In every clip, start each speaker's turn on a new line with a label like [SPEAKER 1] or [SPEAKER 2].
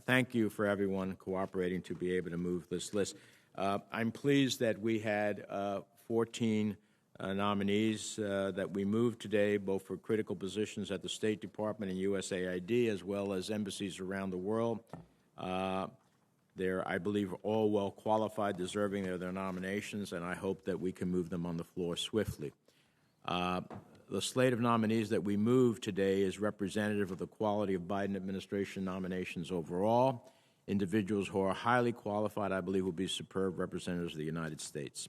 [SPEAKER 1] thank you for everyone cooperating to be able to move this list. I'm pleased that we had 14 nominees that we moved today, both for critical positions at the State Department and USAID, as well as embassies around the world. They're, I believe, all well qualified, deserving of their nominations, and I hope that we can move them on the floor swiftly. The slate of nominees that we move today is representative of the quality of Biden administration nominations overall. Individuals who are highly qualified, I believe, will be superb representatives of the United States.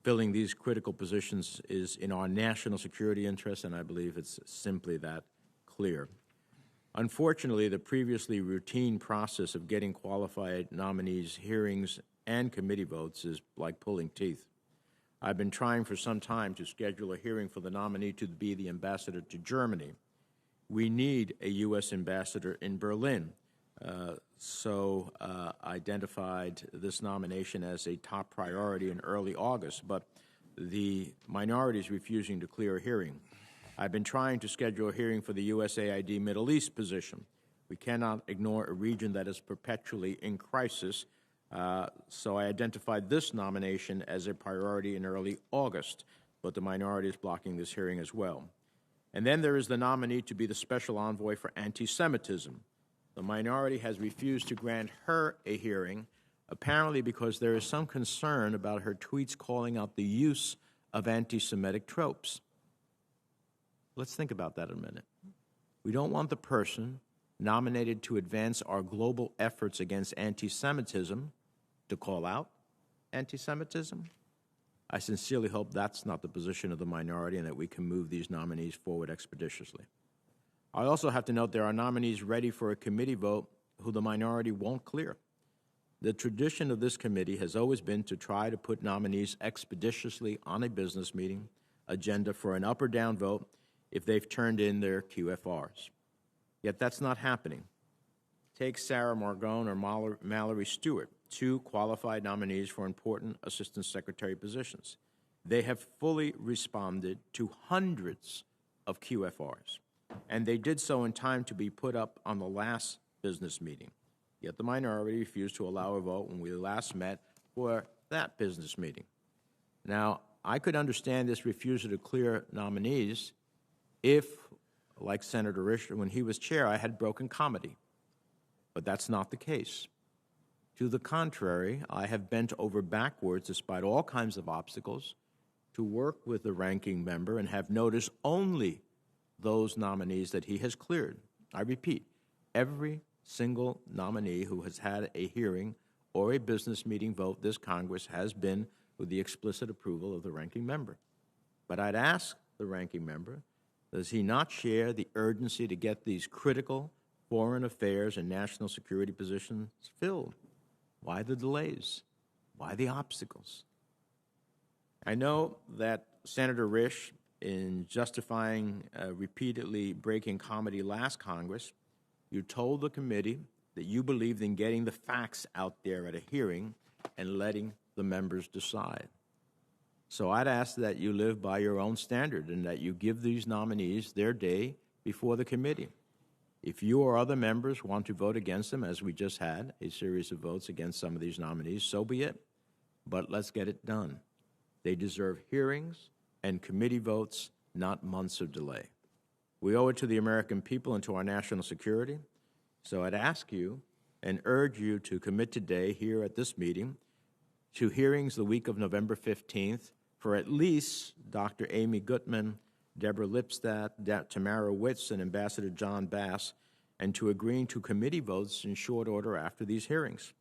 [SPEAKER 1] Filling these critical positions is in our national security interest, and I believe it's simply that clear. Unfortunately, the previously routine process of getting qualified nominees' hearings and committee votes is like pulling teeth. I've been trying for some time to schedule a hearing for the nominee to be the ambassador to Germany. We need a U.S. ambassador in Berlin, so identified this nomination as a top priority in early August, but the minority is refusing to clear a hearing. I've been trying to schedule a hearing for the USAID Middle East position. We cannot ignore a region that is perpetually in crisis, so I identified this nomination as a priority in early August, but the minority is blocking this hearing as well. And then there is the nominee to be the special envoy for anti-Semitism. The minority has refused to grant her a hearing, apparently because there is some concern about her tweets calling out the use of anti-Semitic tropes. Let's think about that a minute. We don't want the person nominated to advance our global efforts against anti-Semitism to call out anti-Semitism. I sincerely hope that's not the position of the minority and that we can move these nominees forward expeditiously. I also have to note there are nominees ready for a committee vote who the minority won't clear. The tradition of this committee has always been to try to put nominees expeditiously on a business meeting agenda for an up or down vote if they've turned in their QFRs. Yet that's not happening. Take Sarah Margone or Mallory Stewart, two qualified nominees for important Assistant Secretary positions. They have fully responded to hundreds of QFRs, and they did so in time to be put up on the last business meeting. Yet the minority refused to allow a vote when we last met for that business meeting. Now, I could understand this refusal to clear nominees if, like Senator Risch, when he was chair, I had broken comedy. But that's not the case. To the contrary, I have bent over backwards, despite all kinds of obstacles, to work with the ranking member and have noticed only those nominees that he has cleared. I repeat, every single nominee who has had a hearing or a business meeting vote this Congress has been with the explicit approval of the ranking member. But I'd ask the ranking member, does he not share the urgency to get these critical foreign affairs and national security positions filled? Why the delays? Why the obstacles? I know that Senator Risch, in justifying repeatedly breaking comedy last Congress, you told the committee that you believed in getting the facts out there at a hearing and letting the members decide. So I'd ask that you live by your own standard and that you give these nominees their day before the committee. If you or other members want to vote against them, as we just had a series of votes against some of these nominees, so be it. But let's get it done. They deserve hearings and committee votes, not months of delay. We owe it to the American people and to our national security. So I'd ask you and urge you to commit today here at this meeting to hearings the week of November 15th for at least Dr. Amy Gutmann, Deborah Lipstadt, Tamara Witz, and Ambassador John Bass, and to agreeing to committee votes in short order after these hearings.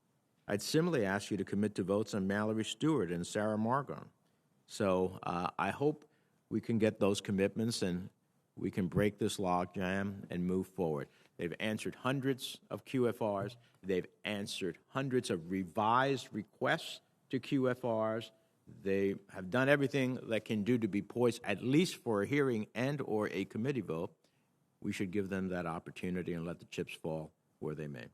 [SPEAKER 1] I'd similarly ask you to commit to votes on Mallory Stewart and Sarah Margone. So I hope we can get those commitments and we can break this logjam and move forward. They've answered hundreds of QFRs. They've answered hundreds of revised requests to QFRs. They have done everything they can do to be poised, at least for a hearing and or a committee vote. We should give them that opportunity and let the chips fall where they may.